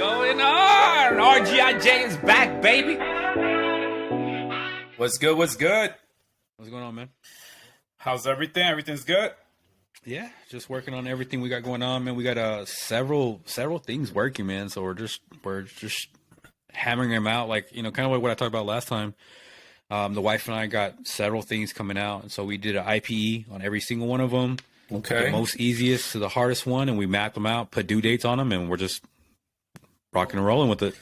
going on? RGIJ is back, baby. What's good? What's good? What's going on, man? How's everything? Everything's good? Yeah, just working on everything we got going on, man. We got several things working, man. So we're just hammering them out, like, kind of like what I talked about last time. The wife and I got several things coming out, and so we did an IPE on every single one of them. Okay. The most easiest to the hardest one, and we mapped them out, put due dates on them, and we're just rocking and rolling with it.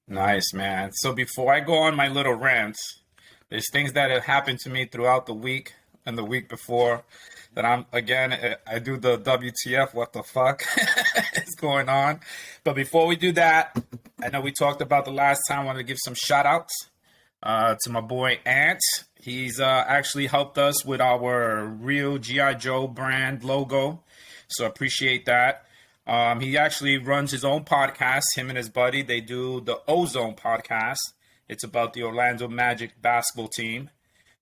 Nice, man. So before I go on my little rants, there's things that have happened to me throughout the week and the week before that I do the WTF, what the fuck is going on. But before we do that, I know we talked about the last time. I wanted to give some shout outs to my boy Ant. He's actually helped us with our real G.I. Joe brand logo. So appreciate that. He actually runs his own podcast, him and his buddy. They do the Ozone podcast. It's about the Orlando Magic basketball team.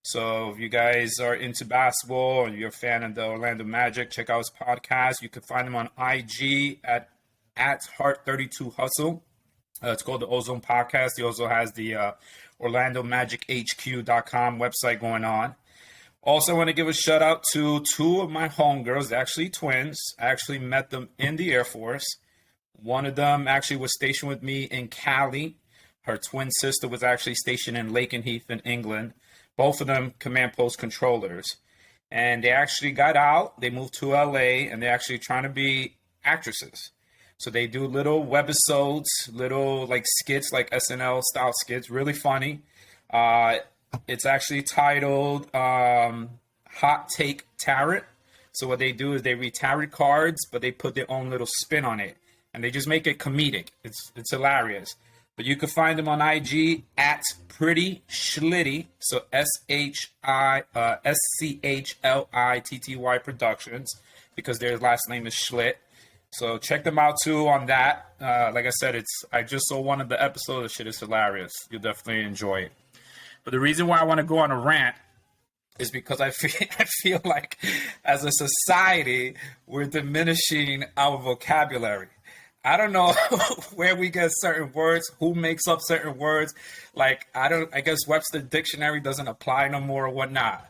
So if you guys are into basketball or you're a fan of the Orlando Magic, check out his podcast. You can find him on IG at Heart32Hustle. It's called the Ozone Podcast. He also has the OrlandoMagicHQ.com website going on. Also, I want to give a shout out to two of my homegirls, actually twins. I actually met them in the Air Force. One of them actually was stationed with me in Cali. Her twin sister was actually stationed in Lakenheath in England. Both of them command post controllers. And they actually got out. They moved to LA, and they're actually trying to be actresses. So they do little webisodes, little like skits, like SNL style skits, really funny. It's actually titled Hot Take Tarot. So what they do is they read tarot cards, but they put their own little spin on it, and they just make it comedic. It's hilarious. But you can find them on IG at Pretty Schlitty, so SCHLITTY Productions, because their last name is Schlitt. So check them out too on that. Like I said, I just saw one of the episodes. The shit is hilarious. You'll definitely enjoy it. But the reason why I want to go on a rant is because I feel like as a society, we're diminishing our vocabulary. I don't know where we get certain words, who makes up certain words. Like, I guess Webster Dictionary doesn't apply no more or whatnot.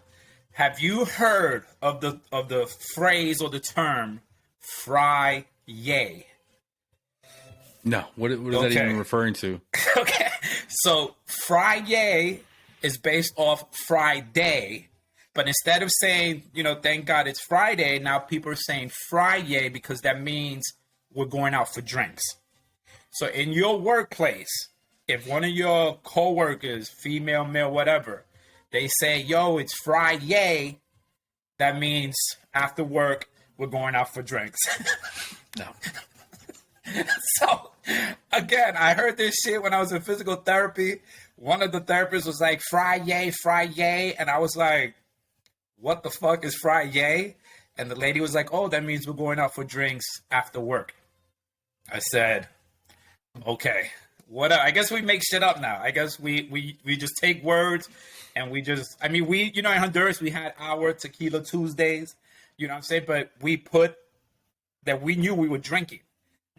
Have you heard of the phrase or the term fry yay? No, what is that even referring to? Okay, so fry yay is based off Friday, but instead of saying, thank God it's Friday, now people are saying fry yay because that means we're going out for drinks. So in your workplace, if one of your coworkers, female, male, whatever, they say, yo, it's Friday, that means after work, we're going out for drinks. No. So, again, I heard this shit when I was in physical therapy. One of the therapists was like, Friday, and I was like, what the fuck is Friday? And the lady was like, oh, that means we're going out for drinks after work. I said, okay, what? I guess we make shit up now. I guess we just take words and in Honduras, we had our Tequila Tuesdays, you know what I'm saying? But we put that we knew we were drinking.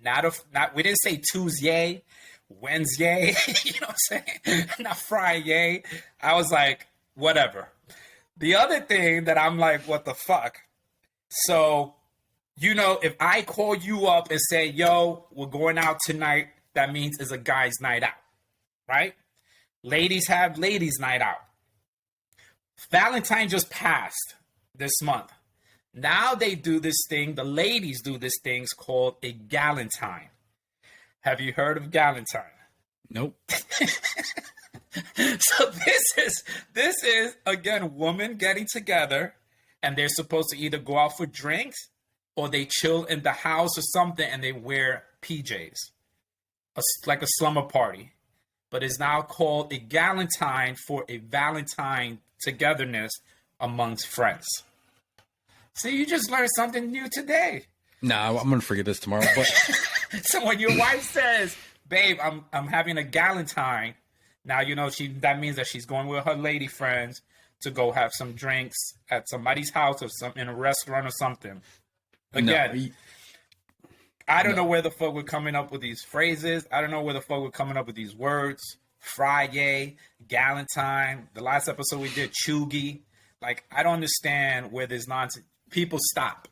We didn't say Tuesday, Wednesday, you know what I'm saying? Not Friday. I was like, whatever. The other thing that I'm like, what the fuck? So, if I call you up and say, yo, we're going out tonight, that means it's a guy's night out, right? Ladies have ladies' night out. Valentine just passed this month. Now they do this thing, the ladies do this thing called a galentine. Have you heard of galentine? Nope. So this is again women getting together, and they're supposed to either go out for drinks or they chill in the house or something, and they wear PJs, like a slumber party. But it's now called a galentine for a Valentine togetherness amongst friends. See, you just learned something new today. Nah, I'm gonna forget this tomorrow. But so when your wife says, "Babe, I'm having a galentine," now that means that she's going with her lady friends to go have some drinks at somebody's house or in a restaurant or something. Again, I don't know where the fuck we're coming up with these phrases. I don't know where the fuck we're coming up with these words. Friday, Galentine. The last episode we did, Chugi. Like, I don't understand where this nonsense. People stop.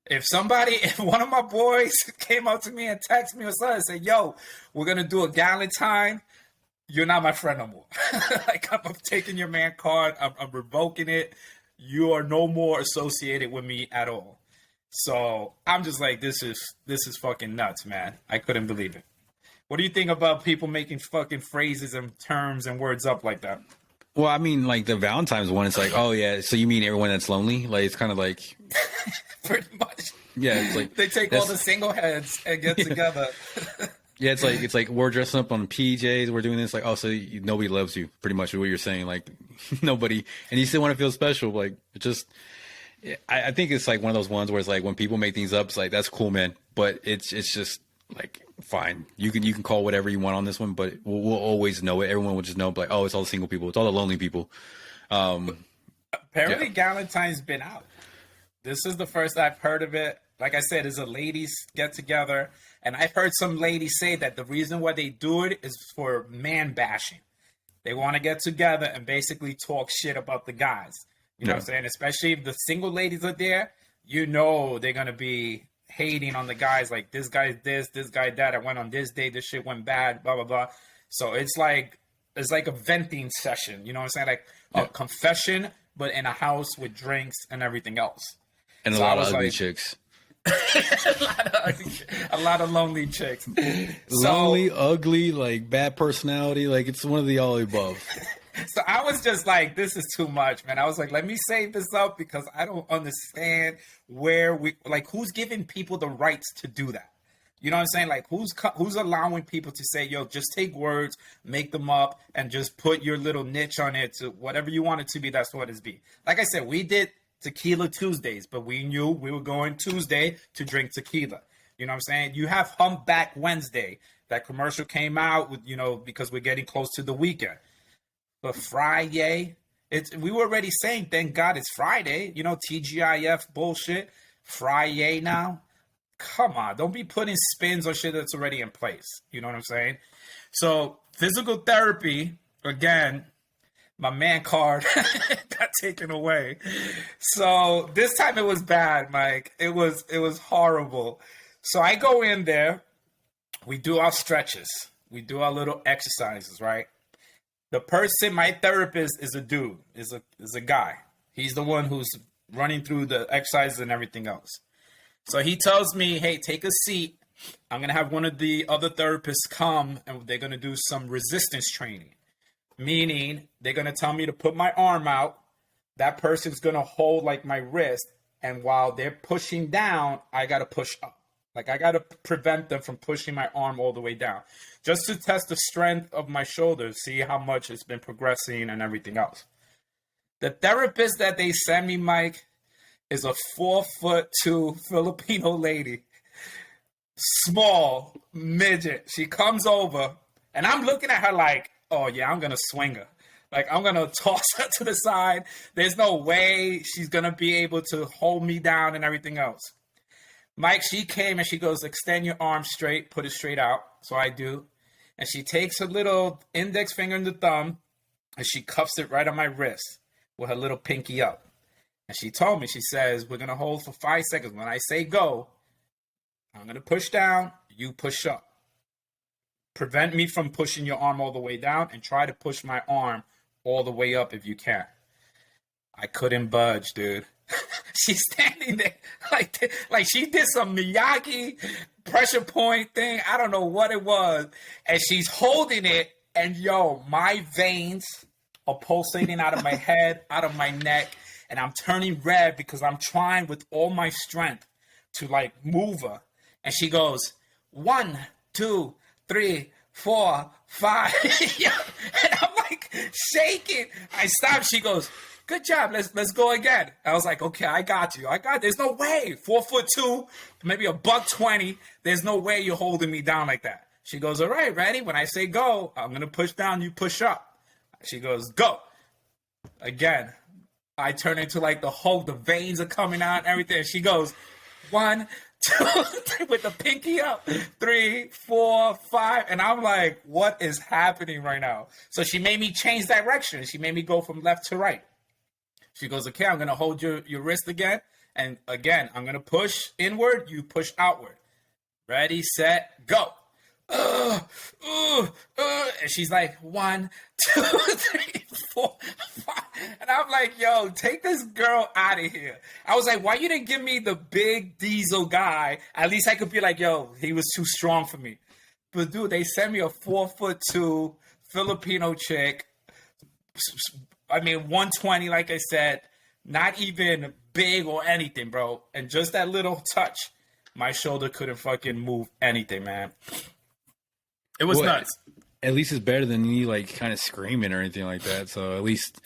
If one of my boys came up to me and texted me or something and said, yo, we're going to do a Galentine, you're not my friend no more. Like, I'm taking your man card. I'm revoking it. You are no more associated with me at all. So I'm just like, this is fucking nuts, man. I couldn't believe it. What do you think about people making fucking phrases and terms and words up like that? Well, I mean, like the Valentine's one, it's like, oh yeah, so you mean everyone that's lonely? Like, it's kind of like, pretty much. Yeah, it's like they take all the single heads and get together. Yeah, it's like we're dressing up on PJs, we're doing this, like, oh, so nobody loves you, pretty much is what you're saying, like nobody, and you still want to feel special, like it just. I think it's like one of those ones where it's like when people make things up, it's like that's cool, man, but it's just like fine. You can call whatever you want on this one, but we'll always know it. Everyone will just know, like, oh, it's all the single people, it's all the lonely people. Apparently, Galentine's been out. This is the first I've heard of it. Like I said, it's a ladies get together, and I've heard some ladies say that the reason why they do it is for man bashing. They want to get together and basically talk shit about the guys. You know what I'm saying? Especially if the single ladies are there, you know they're going to be hating on the guys like, this guy's this guy that, I went on this date, this shit went bad, blah, blah, blah. So it's like a venting session, you know what I'm saying? Like a confession, but in a house with drinks and everything else. And a lot of ugly chicks. a lot of lonely chicks. Lonely, ugly, like bad personality. Like it's one of the all above. So I was just like, this is too much, man. I was like, let me save this up because I don't understand who's giving people the rights to do that. You know what I'm saying? Like who's allowing people to say, yo, just take words, make them up, and just put your little niche on it to whatever you want it to be. That's what it's be. Like I said, we did Tequila Tuesdays, but we knew we were going Tuesday to drink tequila. You know what I'm saying? You have Humpback Wednesday. That commercial came out with, because we're getting close to the weekend. But Friday, we were already saying, thank God it's Friday. TGIF bullshit. Friday now. Come on, don't be putting spins on shit that's already in place. You know what I'm saying? So physical therapy, again, my man card got taken away. So this time it was bad, Mike. It was horrible. So I go in there. We do our stretches. We do our little exercises, right? The person, my therapist, is a dude, is a guy. He's the one who's running through the exercises and everything else. So he tells me, hey, take a seat. I'm going to have one of the other therapists come, and they're going to do some resistance training. Meaning, they're going to tell me to put my arm out. That person's going to hold, like, my wrist. And while they're pushing down, I got to push up. Like, I got to prevent them from pushing my arm all the way down. Just to test the strength of my shoulders, see how much it's been progressing and everything else. The therapist that they sent me, Mike, is a 4'2" Filipino lady. Small, midget. She comes over, and I'm looking at her like, oh, yeah, I'm going to swing her. Like, I'm going to toss her to the side. There's no way she's going to be able to hold me down and everything else. Mike, she came and she goes, extend your arm straight, put it straight out. So I do. And she takes her little index finger and the thumb and she cuffs it right on my wrist with her little pinky up. And she told me, she says, we're going to hold for 5 seconds. When I say go, I'm going to push down, you push up. Prevent me from pushing your arm all the way down and try to push my arm all the way up if you can. I couldn't budge, dude. She's standing there like she did some Miyagi pressure point thing. I don't know what it was. And she's holding it. And yo, my veins are pulsating out of my head, out of my neck. And I'm turning red because I'm trying with all my strength to like move her. And she goes, 1, 2, 3, 4, 5. And I'm like shaking. I stop. She goes, good job. Let's go again. I was like, okay, I got you. There's no way. 4'2", maybe $120. There's no way you're holding me down like that. She goes, all right, ready? When I say go, I'm going to push down, you push up. She goes, go. Again, I turn into like the Hulk. The veins are coming out and everything. She goes, 1, with the pinky up. 3, 4, 5. And I'm like, what is happening right now? So she made me change direction. She made me go from left to right. She goes, okay, I'm going to hold your wrist again. And again, I'm going to push inward. You push outward. Ready, set, go. And she's like, 1, 2, 3, 4, 5. And I'm like, yo, take this girl out of here. I was like, why you didn't give me the big diesel guy? At least I could be like, yo, he was too strong for me. But dude, they sent me a 4'2" Filipino chick. I mean, 120, like I said, not even big or anything, bro. And just that little touch, my shoulder couldn't fucking move anything, man. It was nuts. At least it's better than you like kind of screaming or anything like that. So at least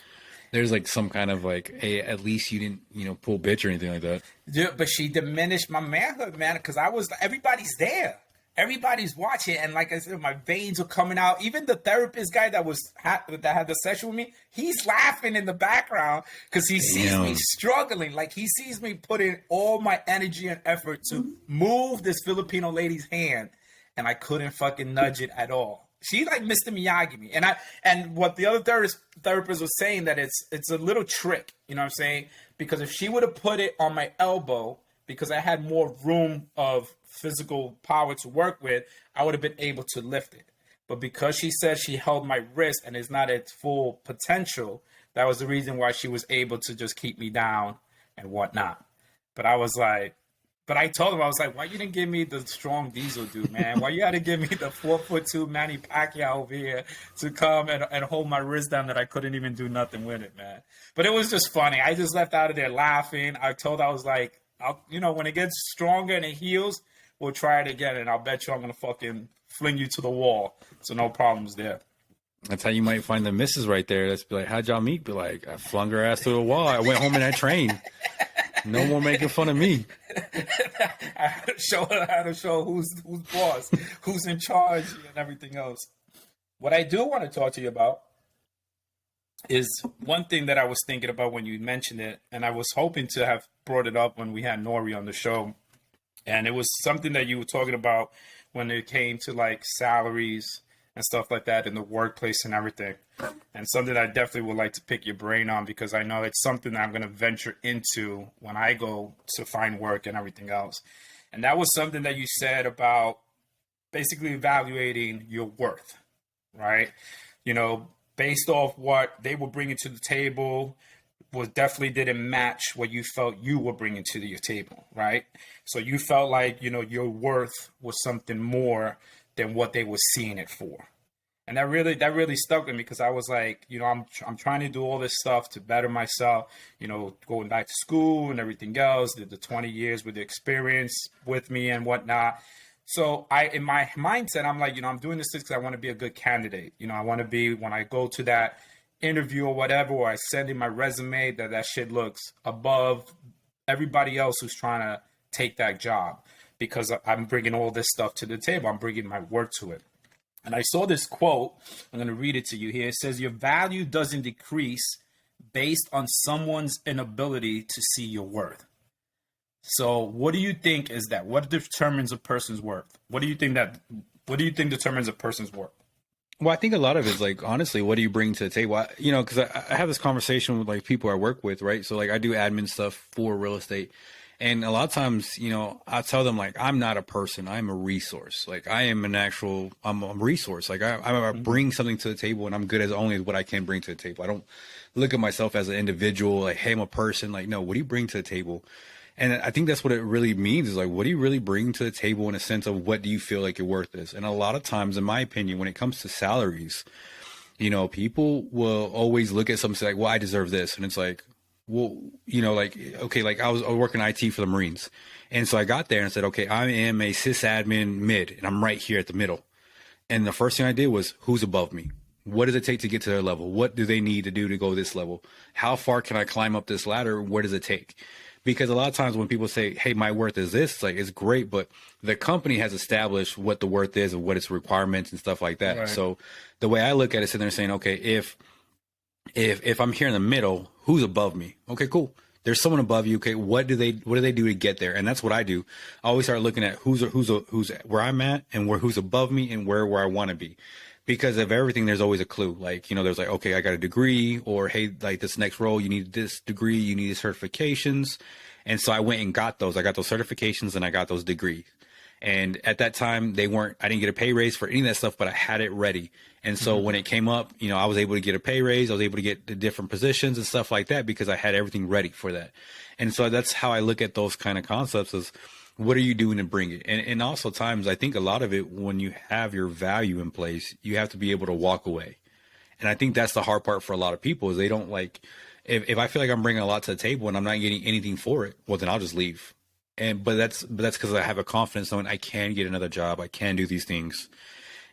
there's like some kind of like, hey, at least you didn't, pull bitch or anything like that. Yeah, but she diminished my manhood, man, because everybody's there. Everybody's watching, and like I said, my veins are coming out. Even the therapist guy that had the session with me, he's laughing in the background because he sees me struggling. Like he sees me putting all my energy and effort to move this Filipino lady's hand, and I couldn't fucking nudge it at all. She like Mr. Miyagi me, and what the other therapist was saying that it's a little trick, you know what I'm saying? Because if she would have put it on my elbow, because I had more room of physical power to work with, I would have been able to lift it. But because she said she held my wrist and it's not at full potential, that was the reason why she was able to just keep me down and whatnot. But I told him, I was like, why you didn't give me the strong diesel dude, man? Why you had to give me the 4'2" Manny Pacquiao over here to come and hold my wrist down that I couldn't even do nothing with it, man? But it was just funny. I just left out of there laughing. I was like, when it gets stronger and it heals, we'll try it again, and I'll bet you I'm going to fucking fling you to the wall. So no problems there. That's how you might find the missus right there. That's be like, how'd y'all meet? Be like, I flung her ass to the wall. I went home and I trained. No more making fun of me. I had to show who's boss, who's in charge, and everything else. What I do want to talk to you about is one thing that I was thinking about when you mentioned it, and I was hoping to have brought it up when we had Nori on the show. And it was something that you were talking about when it came to like salaries and stuff like that in the workplace and everything. And something I definitely would like to pick your brain on, because I know it's something that I'm going to venture into when I go to find work and everything else. And that was something that you said about basically evaluating your worth, right? Based off what they were bringing to the table, definitely didn't match what you felt you were bringing to your table, right? So you felt like, your worth was something more than what they were seeing it for. And that really stuck with me, because I was like, I'm trying to do all this stuff to better myself, going back to school and everything else, the 20 years with the experience with me and whatnot. So in my mindset, I'm like, I'm doing this because I want to be a good candidate. I want to be, when I go to that interview or whatever, or I send in my resume, that shit looks above everybody else who's trying to take that job, because I'm bringing all this stuff to the table. I'm bringing my work to it. And I saw this quote. I'm going to read it to you here. It says, your value doesn't decrease based on someone's inability to see your worth. So what do you think is that? What determines a person's worth? What do you think determines a person's worth? Well, I think a lot of it is like, honestly, what do you bring to the table? Because I have this conversation with like people I work with, right? So like I do admin stuff for real estate. And a lot of times, I tell them like, I'm not a person, I'm a resource. Like I'm a resource. Like I bring something to the table, and I'm good as only as what I can bring to the table. I don't look at myself as an individual, like, hey, I'm a person. Like, no, what do you bring to the table? And I think that's what it really means, is like, what do you really bring to the table in a sense of what do you feel like your worth is? And a lot of times, in my opinion, when it comes to salaries, people will always look at something like, well, I deserve this. And it's like, well, like, okay, like I was working IT for the Marines. And so I got there and said, okay, I am a sysadmin mid, and I'm right here at the middle. And the first thing I did was, who's above me? What does it take to get to their level? What do they need to do to go this level? How far can I climb up this ladder? Where does it take? Because a lot of times when people say, hey, my worth is this, like, it's great, but the company has established what the worth is and what its requirements and stuff like that. Right. So the way I look at it is sitting there saying, okay, if I'm here in the middle, who's above me? Okay, cool. there's someone above you. Okay, what do they do to get there? And that's what I do. I always start looking at who's where I'm at and who's above me and where I want to be. Because of everything, there's always a clue. Like, there's like, okay, I got a degree, or hey, like this next role, you need this degree, you need these certifications. And so I went and got those. I got those certifications and I got those degrees. And at that time, I didn't get a pay raise for any of that stuff, but I had it ready. And so when it came up, I was able to get a pay raise. I was able to get the different positions and stuff like that because I had everything ready for that. And so that's how I look at those kind of concepts is what are you doing to bring it? And also times, I think a lot of it, when you have your value in place, you have to be able to walk away. And I think that's the hard part for a lot of people is they don't like, if I feel like I'm bringing a lot to the table and I'm not getting anything for it, well, then I'll just leave. But that's because I have a confidence knowing I can get another job. I can do these things.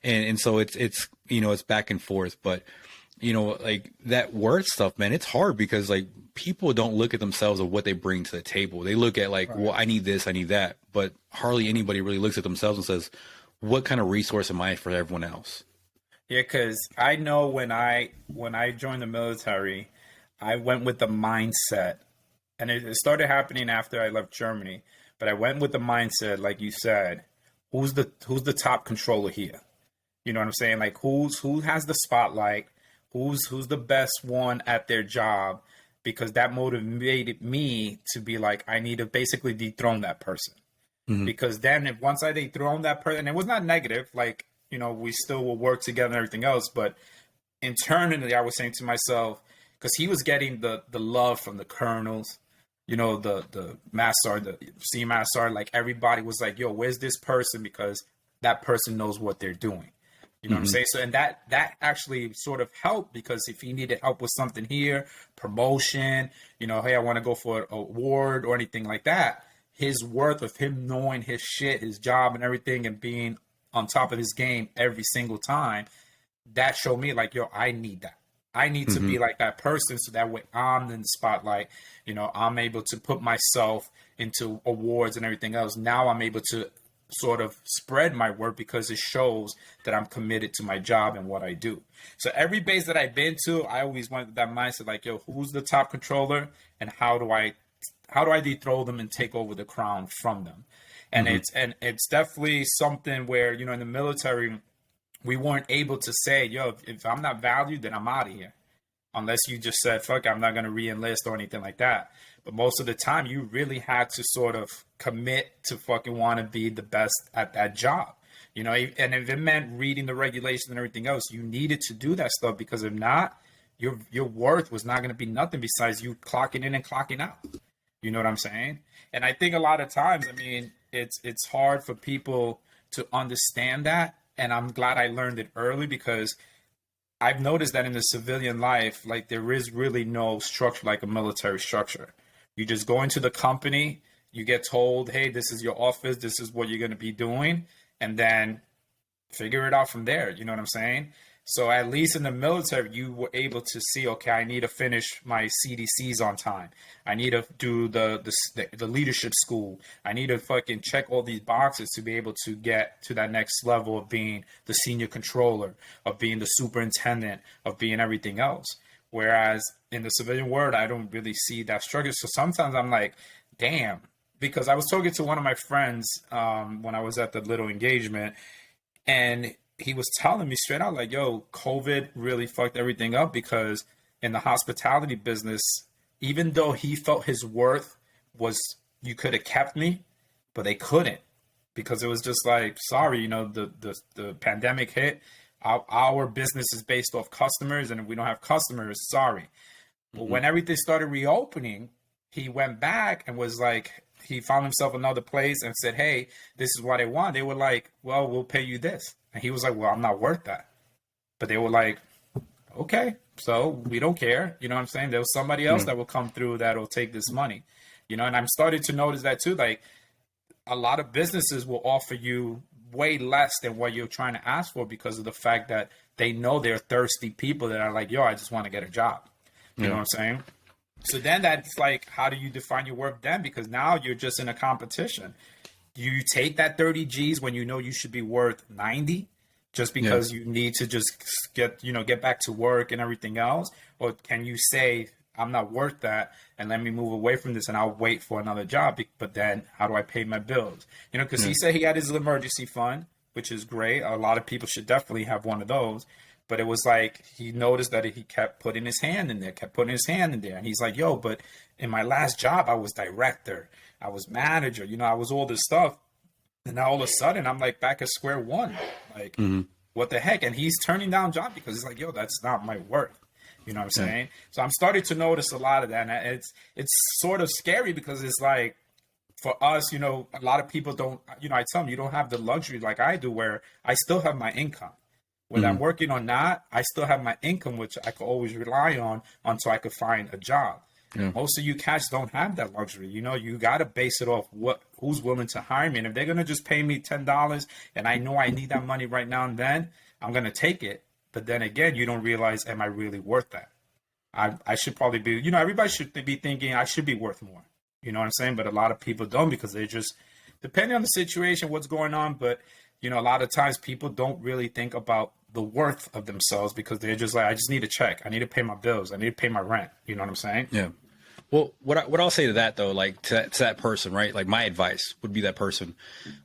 And so it's it's back and forth. But, like that worth stuff, man, it's hard because like people don't look at themselves of what they bring to the table. They look at like, well, I need this, I need that. But hardly anybody really looks at themselves and says, what kind of resource am I for everyone else? Yeah, because I know when I joined the military, I went with the mindset, and it started happening after I left Germany. But I went with the mindset, like you said, who's the top controller here? You know what I'm saying? Like who has the spotlight? Who's the best one at their job? Because that motivated me to be like, I need to basically dethrone that person. Mm-hmm. Because then once I dethrone that person, and it was not negative, like, we still will work together and everything else. But internally, I was saying to myself, because he was getting the love from the colonels, the master, the senior master, like everybody was like, yo, where's this person? Because that person knows what they're doing. You know what I'm saying? So, and that actually sort of helped because if he needed help with something here, promotion, hey, I want to go for an award or anything like that, his worth of him knowing his shit, his job and everything and being on top of his game every single time, that showed me like, yo, I need that. I need to be like that person so that way I'm in the spotlight. I'm able to put myself into awards and everything else. Now I'm able to sort of spread my work because it shows that I'm committed to my job and what I do. So every base that I've been to, I always went with that mindset like, yo, who's the top controller and how do I dethrone them and take over the crown from them? And it's definitely something where, in the military, we weren't able to say, yo, if I'm not valued, then I'm out of here. Unless you just said, fuck, I'm not going to re-enlist or anything like that. But most of the time, you really had to sort of commit to fucking want to be the best at that job. And if it meant reading the regulations and everything else, you needed to do that stuff because if not, your worth was not going to be nothing besides you clocking in and clocking out. You know what I'm saying? And I think a lot of times, it's hard for people to understand that. And I'm glad I learned it early because I've noticed that in the civilian life, like there is really no structure like a military structure. You just go into the company, you get told, hey, this is your office, this is what you're going to be doing, and then figure it out from there. You know what I'm saying? So at least in the military, you were able to see, okay, I need to finish my CDCs on time. I need to do the leadership school. I need to fucking check all these boxes to be able to get to that next level of being the senior controller, of being the superintendent, of being everything else. Whereas in the civilian world, I don't really see that structure. So sometimes I'm like, damn, because I was talking to one of my friends when I was at the little engagement, and he was telling me straight out, like, yo, COVID really fucked everything up because in the hospitality business, even though he felt his worth was, you could have kept me, but they couldn't because it was just like, sorry, the pandemic hit. Our business is based off customers, and if we don't have customers, sorry. But when everything started reopening, he went back and was like, he found himself another place and said, hey, this is what I want. They were like, well, we'll pay you this. And he was like, well, I'm not worth that. But they were like, okay, so we don't care. You know what I'm saying? There was somebody else that will come through that will take this money. And I'm starting to notice that too. Like a lot of businesses will offer you way less than what you're trying to ask for because of the fact that they know they're thirsty people that are like, yo, I just want to get a job. You know what I'm saying? So then that's like, how do you define your worth then? Because now you're just in a competition. Do you take that 30 G's when you know you should be worth 90 just because you need to just get back to work and everything else? Or can you say, I'm not worth that, and let me move away from this, and I'll wait for another job. But then, how do I pay my bills? You know, because he said he had his emergency fund, which is great. A lot of people should definitely have one of those. But it was like he noticed that he kept putting his hand in there, and he's like, "Yo, but in my last job, I was director, I was manager, you know, I was all this stuff, and now all of a sudden, I'm like back at square one, like." What the heck? And he's turning down jobs because he's like, yo, that's not my worth. You know what I'm saying? So I'm starting to notice a lot of that. And it's sort of scary because it's like, for us, you know, a lot of people don't, you know, I tell them you don't have the luxury like I do where I still have my income. Whether I'm working or not, I still have my income, which I could always rely on until I could find a job. Yeah. Most of you cats don't have that luxury. You know, you got to base it off who's willing to hire me. And if they're going to just pay me $10 and I know I need that money right now and then, I'm going to take it. But then again, you don't realize, am I really worth that? I should probably be, you know, everybody should be thinking I should be worth more. You know what I'm saying? But a lot of people don't because they just, depending on the situation, what's going on. But, you know, a lot of times people don't really think about the worth of themselves because they're just like, I just need a check. I need to pay my bills. I need to pay my rent. You know what I'm saying? Yeah. Well, what I'll say to that though, like to that person, right? Like my advice would be that person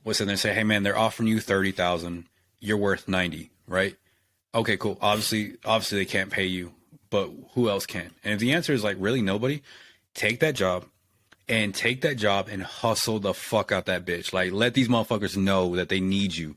was sitting there and say, hey man, they're offering you 30,000, you're worth 90, right? Okay, cool. Obviously they can't pay you, but who else can? And if the answer is like really nobody, take that job and hustle the fuck out that bitch. Like let these motherfuckers know that they need you.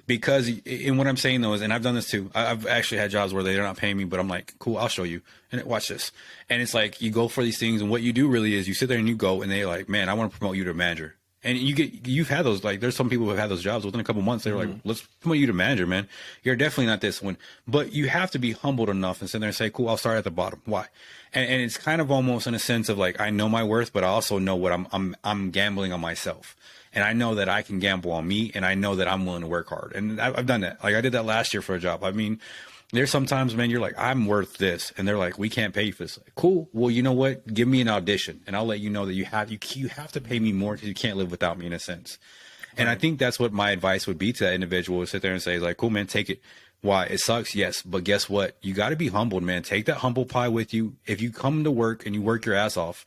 Because, and what I'm saying though is, and I've done this too. I've actually had jobs where they're not paying me, but I'm like, cool, I'll show you. And watch this. And it's like, you go for these things. And what you do really is you sit there and you go and they're like, man, I want to promote you to manager. And you've had those, like, there's some people who have had those jobs within a couple months. They're like, let's promote you to manager, man. You're definitely not this one, but you have to be humbled enough and sit there and say, cool, I'll start at the bottom. Why? And it's kind of almost in a sense of like, I know my worth, but I also know what I'm gambling on myself. And I know that I can gamble on me, and I know that I'm willing to work hard. And I've done that. Like I did that last year for a job. I mean, there's sometimes, man, you're like, I'm worth this. And they're like, we can't pay you for this. Like, cool. Well, you know what? Give me an audition and I'll let you know that you have to pay me more because you can't live without me in a sense. Right. And I think that's what my advice would be to that individual is sit there and say like, cool, man, take it. Why? It sucks. Yes. But guess what? You got to be humbled, man. Take that humble pie with you. If you come to work and you work your ass off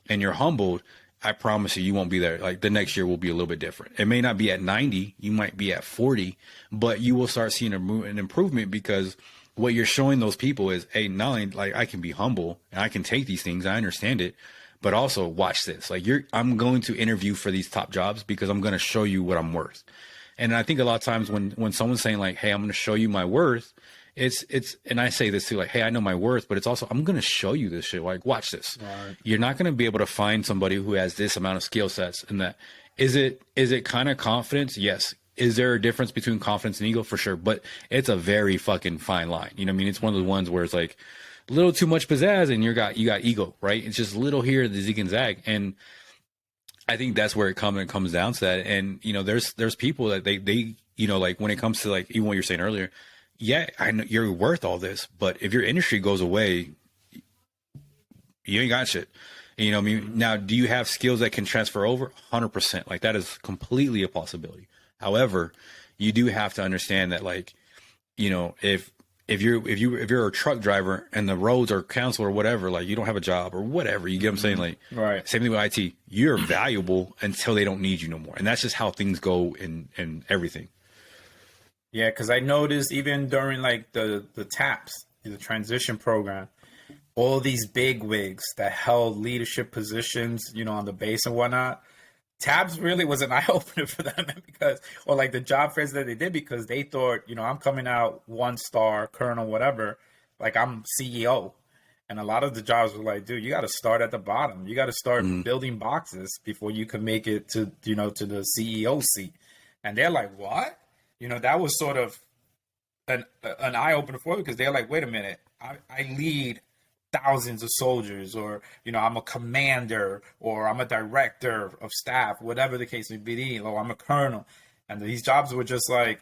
and you're humbled, I promise you won't be there. Like the next year will be a little bit different. It may not be at 90, you might be at 40, but you will start seeing an improvement because what you're showing those people is, hey, not only like I can be humble and I can take these things, I understand it, but also watch this. Like I'm going to interview for these top jobs because I'm going to show you what I'm worth. And I think a lot of times when someone's saying like, hey, I'm going to show you my worth, it's, and I say this too, like, hey, I know my worth, but it's also, I'm going to show you this shit. Like, watch this. Right. You're not going to be able to find somebody who has this amount of skill sets and that. Is it kind of confidence? Yes. Is there a difference between confidence and ego? For sure. But it's a very fucking fine line. You know what I mean? It's one of the ones where it's like a little too much pizzazz and you got ego, right? It's just a little here, the zig and zag. And I think that's where it comes down to that. And, you know, there's people that they, you know, like when it comes to like, even what you're saying earlier, yeah, I know you're worth all this, but if your industry goes away, you ain't got shit. You know what I mean? Now, do you have skills that can transfer over? 100%. Like that is completely a possibility. However, you do have to understand that, like, you know, if you're a truck driver and the roads are canceled or whatever, like you don't have a job or whatever, you get what I'm saying? Like, right. Same thing with IT. You're valuable until they don't need you no more. And that's just how things go in everything. Yeah, because I noticed even during like the TAPS, the transition program, all these big wigs that held leadership positions, you know, on the base and whatnot, TAPS really was an eye opener for them because, or like the job fairs that they did because they thought, you know, I'm coming out 1-star, colonel, whatever, like I'm CEO. And a lot of the jobs were like, dude, you got to start at the bottom. You got to start building boxes before you can make it to, you know, to the CEO seat. And they're like, what? You know, that was sort of an eye opener for them because they're like, wait a minute, I lead thousands of soldiers, or, you know, I'm a commander, or I'm a director of staff, whatever the case may be, or I'm a colonel. And these jobs were just like,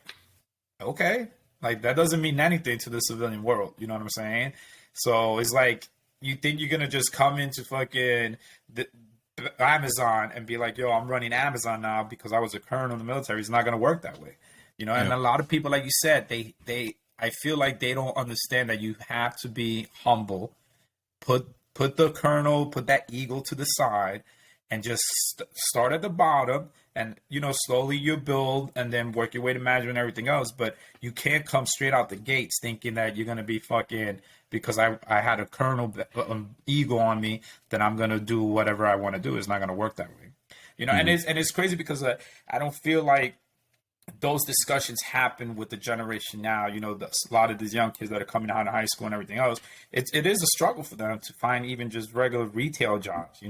okay, like that doesn't mean anything to the civilian world. You know what I'm saying? So it's like, you think you're going to just come into fucking Amazon and be like, yo, I'm running Amazon now because I was a colonel in the military. It's not going to work that way. You know, and a lot of people, like you said, I feel like they don't understand that you have to be humble, put put the kernel, put that ego to the side, and just start at the bottom. And slowly you build, and then work your way to management and everything else. But you can't come straight out the gates thinking that you're gonna be fucking, because I had a kernel ego on me, that I'm gonna do whatever I want to do. It's not gonna work that way. And it's crazy because I don't feel like those discussions happen with the generation now. A lot of these young kids that are coming out of high school and everything else, it is a struggle for them to find even just regular retail jobs,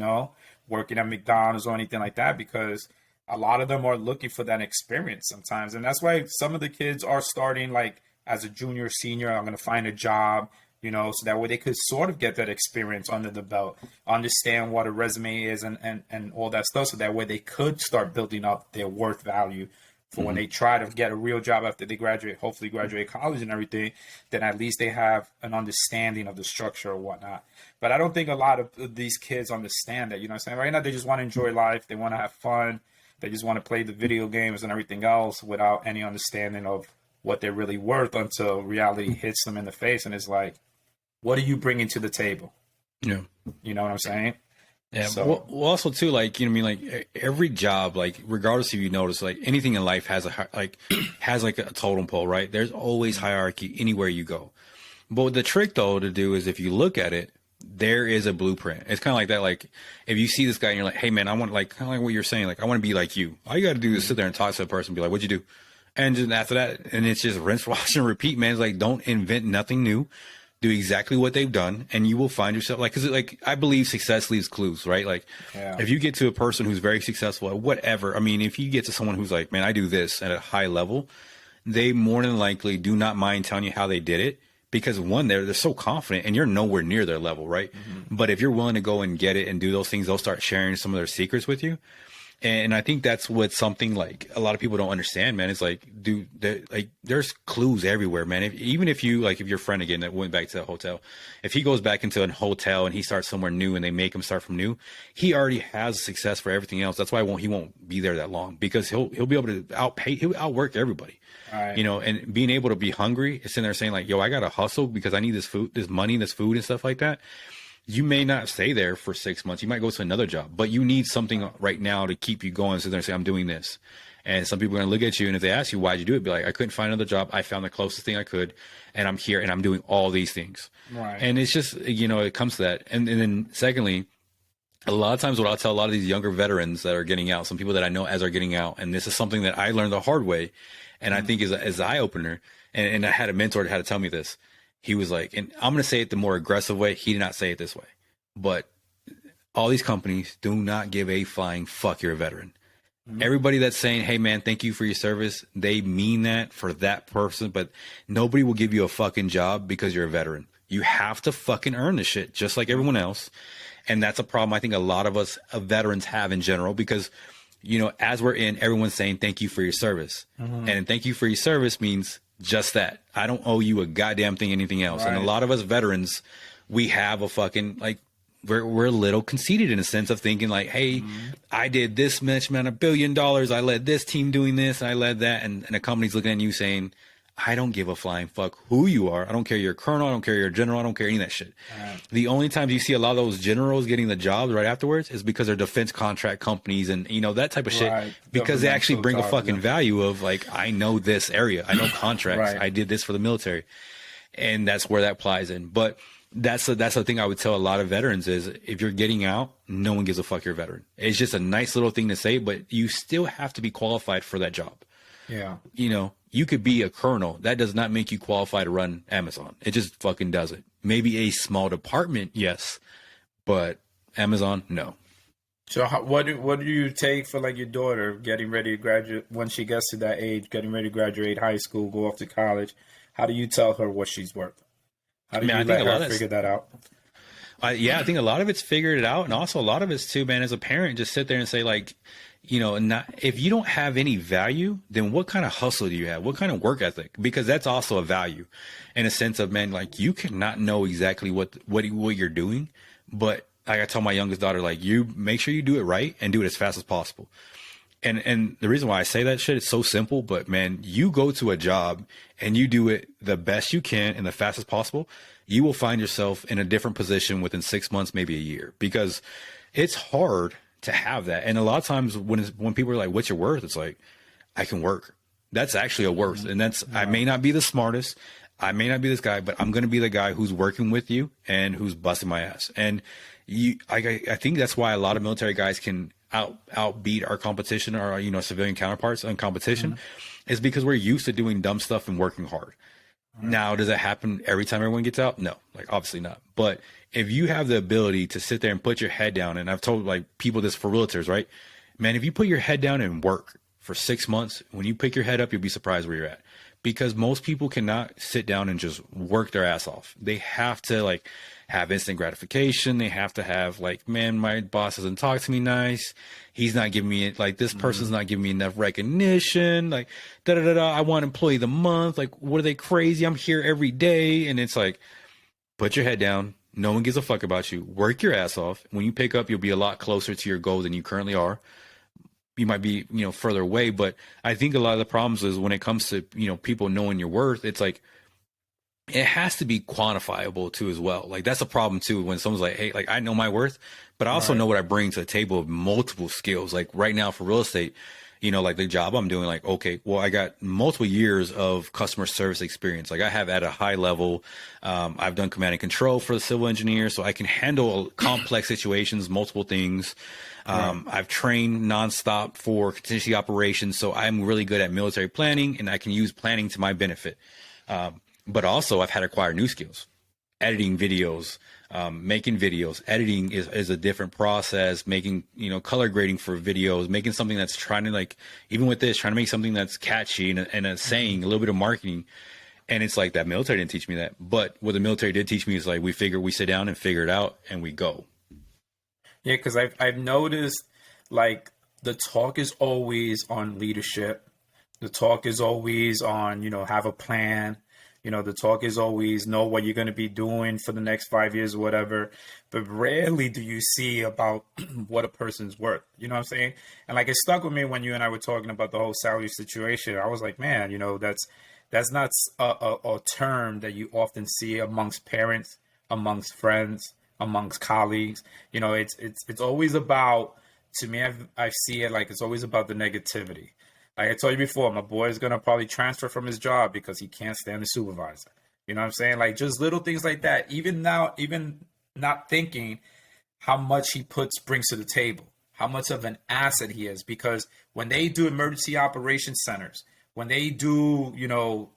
working at McDonald's or anything like that, because a lot of them are looking for that experience sometimes. And that's why some of the kids are starting like as a junior, senior, I'm going to find a job, so that way they could sort of get that experience under the belt, understand what a resume is and all that stuff. So that way they could start building up their worth value for when they try to get a real job after they graduate, hopefully graduate college and everything, then at least they have an understanding of the structure or whatnot. But I don't think a lot of these kids understand that, what I'm saying? Right now, they just want to enjoy life. They want to have fun. They just want to play the video games and everything else without any understanding of what they're really worth, until reality hits them in the face and it's like, what are you bringing to the table? Yeah. You know what I'm saying? Yeah. So, well, also too, like, like every job, like regardless if you notice, like anything in life has a totem pole, right? There's always hierarchy anywhere you go. But the trick though to do is, if you look at it, there is a blueprint. It's kind of like that. Like if you see this guy and you're like, hey man, I want, like, kind of like what you're saying, like I want to be like you. All you got to do is sit there and talk to the person and be like, what'd you do? And just after that, and it's just rinse, wash, and repeat, man. It's like, don't invent nothing new. Do exactly what they've done, and you will find yourself, like, because like I believe success leaves clues, right? Like if you get to a person who's very successful at whatever, I mean, if you get to someone who's like, man, I do this at a high level, they more than likely do not mind telling you how they did it, because one, they're so confident and you're nowhere near their level, right? But if you're willing to go and get it and do those things, they'll start sharing some of their secrets with you. And I think that's what something like a lot of people don't understand, man. It's like, dude, like there's clues everywhere, man. Even if you, like, if your friend again that went back to the hotel, if he goes back into a hotel and he starts somewhere new and they make him start from new, he already has success for everything else. That's why he won't be there that long, because he'll be able to he'll outwork everybody. Right. And being able to be hungry, sitting there saying like, yo, I got to hustle because I need this food, this money, this food and stuff like that. You may not stay there for 6 months. You might go to another job, but you need something right now to keep you going. So they're saying, I'm doing this. And some people are going to look at you. And if they ask you, why'd you do it? Be like, I couldn't find another job. I found the closest thing I could, and I'm here and I'm doing all these things. Right. And it's just, it comes to that. And then secondly, a lot of times what I'll tell a lot of these younger veterans that are getting out, some people that I know as are getting out, and this is something that I learned the hard way. And I think is an eye opener. And I had a mentor that had to tell me this. He was like, and I'm going to say it the more aggressive way. He did not say it this way, but all these companies do not give a flying fuck you're a veteran. Mm-hmm. Everybody that's saying, hey man, thank you for your service, they mean that for that person, but nobody will give you a fucking job because you're a veteran. You have to fucking earn the shit just like everyone else. And that's a problem I think a lot of us veterans have in general, because as we're in, everyone's saying thank you for your service. Mm-hmm. And thank you for your service means just that. I don't owe you a goddamn thing, anything else. Right. And a lot of us veterans, we have a fucking, like, we're a little conceited in a sense of thinking like, hey, I did this much amount of $1 billion. I led this team doing this. I led that. And a company's looking at you saying, I don't give a flying fuck who you are. I don't care you're a colonel. I don't care you're a general. I don't care any of that shit. Right. The only times you see a lot of those generals getting the jobs right afterwards is because they're defense contract companies and, that type of shit, because they actually bring a fucking value of like, I know this area. I know contracts. I did this for the military. And that's where that applies in. But that's the thing I would tell a lot of veterans is, if you're getting out, no one gives a fuck you're a veteran. It's just a nice little thing to say, but you still have to be qualified for that job. Yeah. You could be a colonel. That does not make you qualified to run Amazon. It just fucking doesn't. Maybe a small department, yes, but Amazon, no. So what do you take for like your daughter getting ready to graduate, when she gets to that age, getting ready to graduate high school, go off to college? How do you tell her what she's worth? How do you let her figure that out? I think a lot of it's figured it out. And also a lot of it's too, man, as a parent, just sit there and say like, if you don't have any value, then what kind of hustle do you have? What kind of work ethic? Because that's also a value in a sense of, man, like you cannot know exactly what you're doing. But like I tell my youngest daughter, like, you make sure you do it right and do it as fast as possible. and the reason why I say that shit is so simple, but man, you go to a job and you do it the best you can and the fastest possible, you will find yourself in a different position within 6 months, maybe a year, because it's hard to have that. And a lot of times when people are like, what's your worth? It's like, I can work. That's actually a worth. And that's, I may not be the smartest. I may not be this guy, but I'm going to be the guy who's working with you and who's busting my ass. And I think that's why a lot of military guys can outbeat our competition, or, you know, civilian counterparts in competition, is because we're used to doing dumb stuff and working hard. Now, does that happen every time everyone gets out? No, like obviously not. But if you have the ability to sit there and put your head down, and I've told like people this for realtors, right? Man, if you put your head down and work for 6 months, when you pick your head up, you'll be surprised where you're at. Because most people cannot sit down and just work their ass off. They have to like have instant gratification. They have to have like, man, my boss doesn't talk to me nice. He's not giving me like, this person's not giving me enough recognition. Like, da da da da. I want employee of the month. Like, what are they crazy? I'm here every day. And it's like, put your head down. No one gives a fuck about you. Work your ass off. When you pick up, you'll be a lot closer to your goal than you currently are. You might be, you know, further away, but I think a lot of the problems is when it comes to, you know, people knowing your worth, it's like, it has to be quantifiable too as well. Like that's a problem too, when someone's like, hey, like I know my worth, but I also know what I bring to the table of multiple skills. Like right now for real estate, you know, like the job I'm doing, like, okay, well, I got multiple years of customer service experience. Like I have at a high level, I've done command and control for the civil engineer, so I can handle complex situations, multiple things. I've trained nonstop for contingency operations, so I'm really good at military planning, and I can use planning to my benefit. But also, I've had to acquire new skills, editing videos, making videos. Editing is a different process. Making, you know, color grading for videos, making something that's trying to like, even with this, trying to make something that's catchy and a saying, a little bit of marketing. And it's like that military didn't teach me that, but what the military did teach me is like we sit down and figure it out and we go. Yeah, because I've noticed like the talk is always on leadership. The talk is always on, you know, have a plan. You know, the talk is always know what you're going to be doing for the next 5 years or whatever. But rarely do you see about what a person's worth. You know what I'm saying? And like it stuck with me when you and I were talking about the whole salary situation. I was like, man, you know, that's not a term that you often see amongst parents, amongst friends, amongst colleagues. You know, it's always about, to me, I see it like it's always about the negativity. Like I told you before, my boy is going to probably transfer from his job because he can't stand the supervisor. You know what I'm saying? Like just little things like that. Even now, even not thinking how much he brings to the table, how much of an asset he is. Because when they do emergency operations centers, when they do, you know,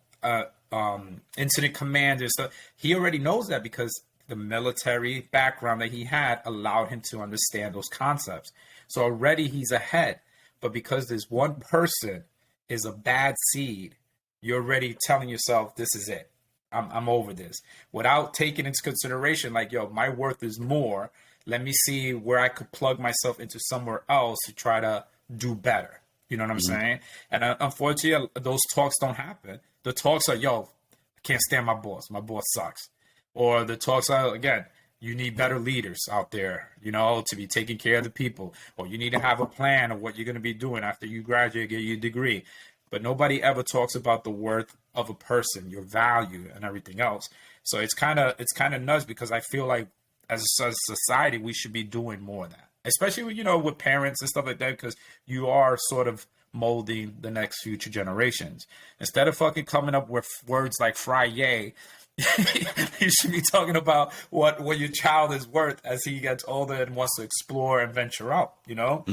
incident command and stuff, he already knows that because the military background that he had allowed him to understand those concepts. So already he's ahead. But because this one person is a bad seed, you're already telling yourself, this is it. I'm over this. Without taking into consideration, like, yo, my worth is more. Let me see where I could plug myself into somewhere else to try to do better. You know what I'm saying? And unfortunately, those talks don't happen. The talks are, yo, I can't stand my boss. My boss sucks. Or the talks are, again, you need better leaders out there, you know, to be taking care of the people. Or you need to have a plan of what you're going to be doing after you graduate, get your degree. But nobody ever talks about the worth of a person, your value, and everything else. So it's kind of nuts because I feel like as a society, we should be doing more of that, especially, you know, with parents and stuff like that, because you are sort of molding the next future generations. Instead of fucking coming up with words like fry yay, you should be talking about what your child is worth as he gets older and wants to explore and venture out, you know?